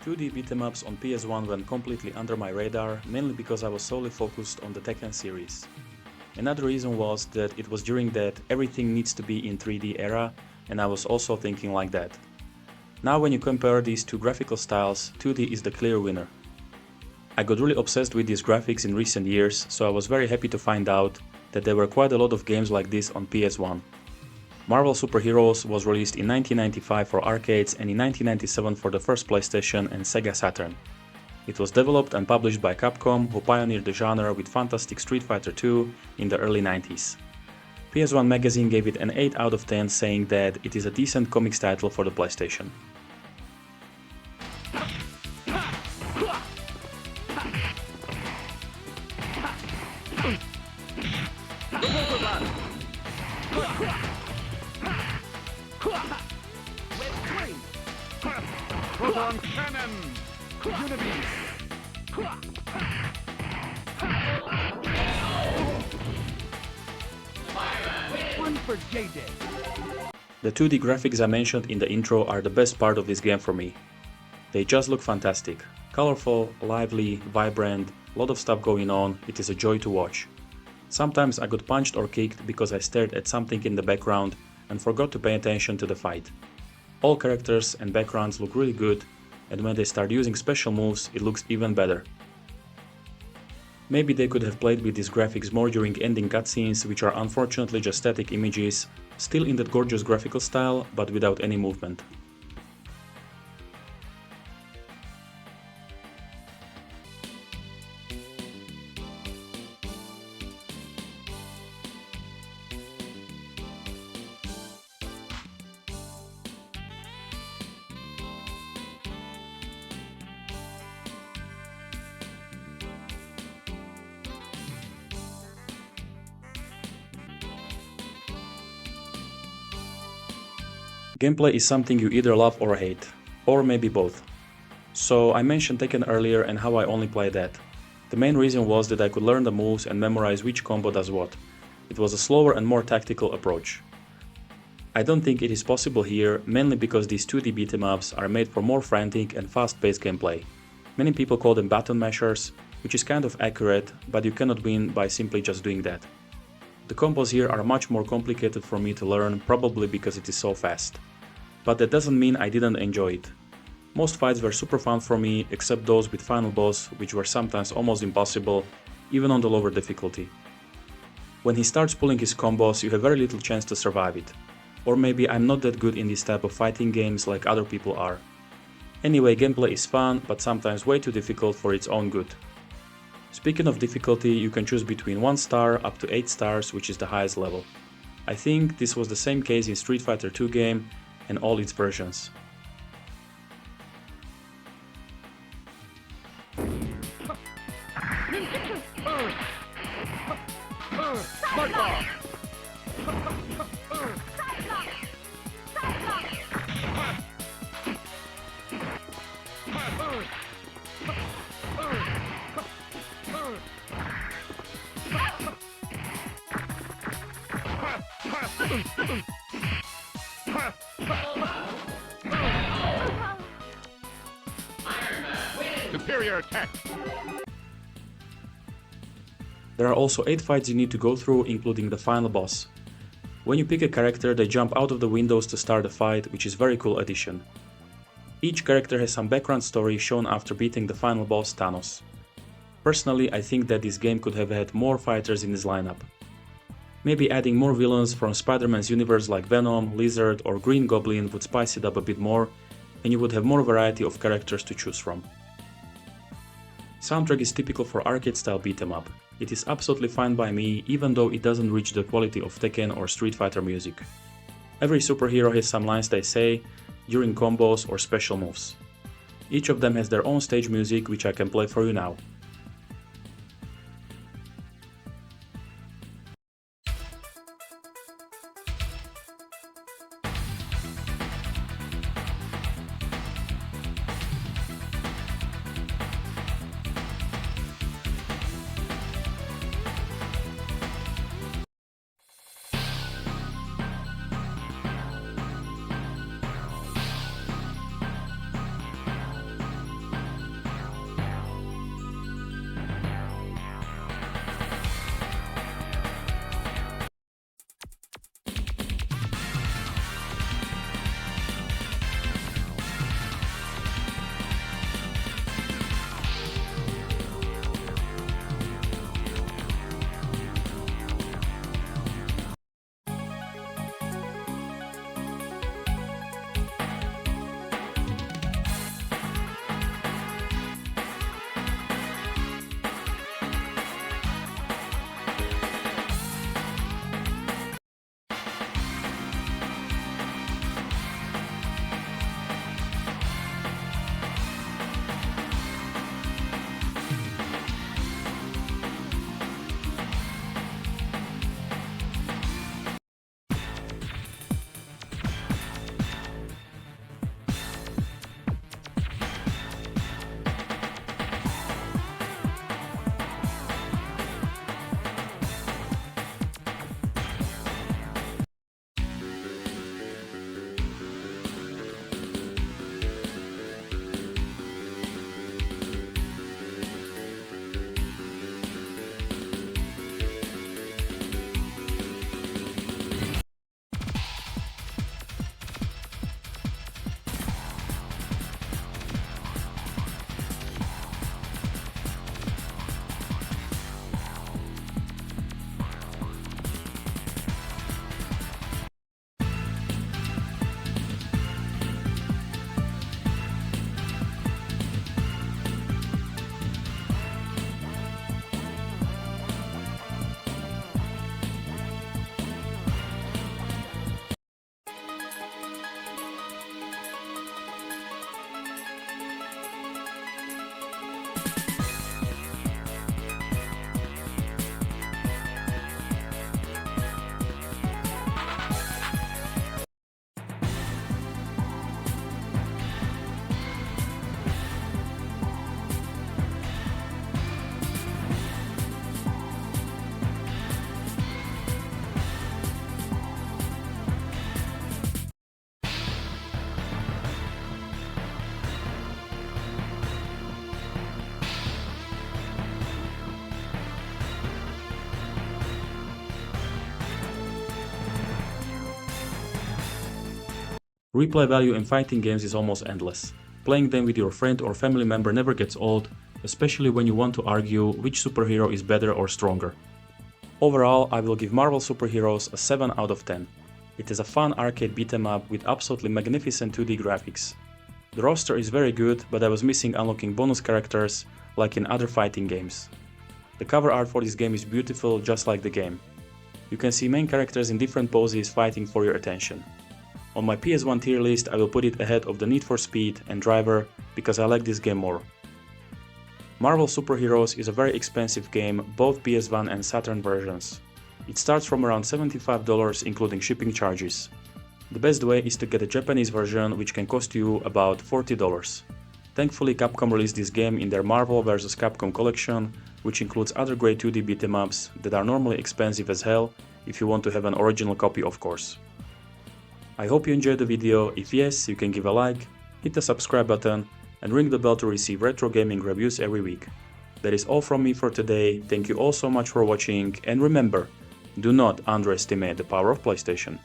2D beat-em-ups on PS1 went completely under my radar, mainly because I was solely focused on the Tekken series. Another reason was that it was during that everything needs to be in 3D era, and I was also thinking like that. Now when you compare these two graphical styles, 2D is the clear winner. I got really obsessed with these graphics in recent years, so I was very happy to find out that there were quite a lot of games like this on PS1. Marvel Super Heroes was released in 1995 for arcades and in 1997 for the first PlayStation and Sega Saturn. It was developed and published by Capcom, who pioneered the genre with fantastic Street Fighter II in the early 90s. PS1 magazine gave it an 8 out of 10, saying that it is a decent comics title for the PlayStation. Proton cannon! Unibeam! One for J-Day. The 2D graphics I mentioned in the intro are the best part of this game for me. They just look fantastic. Colorful, lively, vibrant, lot of stuff going on, it is a joy to watch. Sometimes I got punched or kicked because I stared at something in the background and forgot to pay attention to the fight. All characters and backgrounds look really good, and when they start using special moves, it looks even better. Maybe they could have played with these graphics more during ending cutscenes, which are unfortunately just static images, still in that gorgeous graphical style, but without any movement. Gameplay is something you either love or hate, or maybe both. So I mentioned Tekken earlier and how I only play that. The main reason was that I could learn the moves and memorize which combo does what. It was a slower and more tactical approach. I don't think it is possible here, mainly because these 2D beat-em-ups are made for more frantic and fast-paced gameplay. Many people call them button mashers, which is kind of accurate, but you cannot win by simply just doing that. The combos here are much more complicated for me to learn, probably because it is so fast. But that doesn't mean I didn't enjoy it. Most fights were super fun for me, except those with final boss, which were sometimes almost impossible, even on the lower difficulty. When he starts pulling his combos, you have very little chance to survive it. Or maybe I'm not that good in this type of fighting games like other people are. Anyway, gameplay is fun, but sometimes way too difficult for its own good. Speaking of difficulty, you can choose between 1 star up to 8 stars, which is the highest level. I think this was the same case in Street Fighter II game and all its versions. Superior attack! There are also 8 fights you need to go through, including the final boss. When you pick a character, they jump out of the windows to start the fight, which is very cool addition. Each character has some background story shown after beating the final boss, Thanos. Personally, I think that this game could have had more fighters in its lineup. Maybe adding more villains from Spider-Man's universe like Venom, Lizard or Green Goblin would spice it up a bit more, and you would have more variety of characters to choose from. Soundtrack is typical for arcade-style beat-em-up. It is absolutely fine by me, even though it doesn't reach the quality of Tekken or Street Fighter music. Every superhero has some lines they say during combos or special moves. Each of them has their own stage music, which I can play for you now. Replay value in fighting games is almost endless. Playing them with your friend or family member never gets old, especially when you want to argue which superhero is better or stronger. Overall, I will give Marvel Super Heroes a 7 out of 10. It is a fun arcade beat-em up with absolutely magnificent 2D graphics. The roster is very good, but I was missing unlocking bonus characters like in other fighting games. The cover art for this game is beautiful, just like the game. You can see main characters in different poses fighting for your attention. On my PS1 tier list, I will put it ahead of the Need for Speed and Driver because I like this game more. Marvel Super Heroes is a very expensive game, both PS1 and Saturn versions. It starts from around $75 including shipping charges. The best way is to get a Japanese version, which can cost you about $40. Thankfully, Capcom released this game in their Marvel vs. Capcom collection, which includes other great 2D beat-em ups that are normally expensive as hell if you want to have an original copy, of course. I hope you enjoyed the video. If yes, you can give a like, hit the subscribe button, and ring the bell to receive retro gaming reviews every week. That is all from me for today. Thank you all so much for watching, and remember, do not underestimate the power of PlayStation.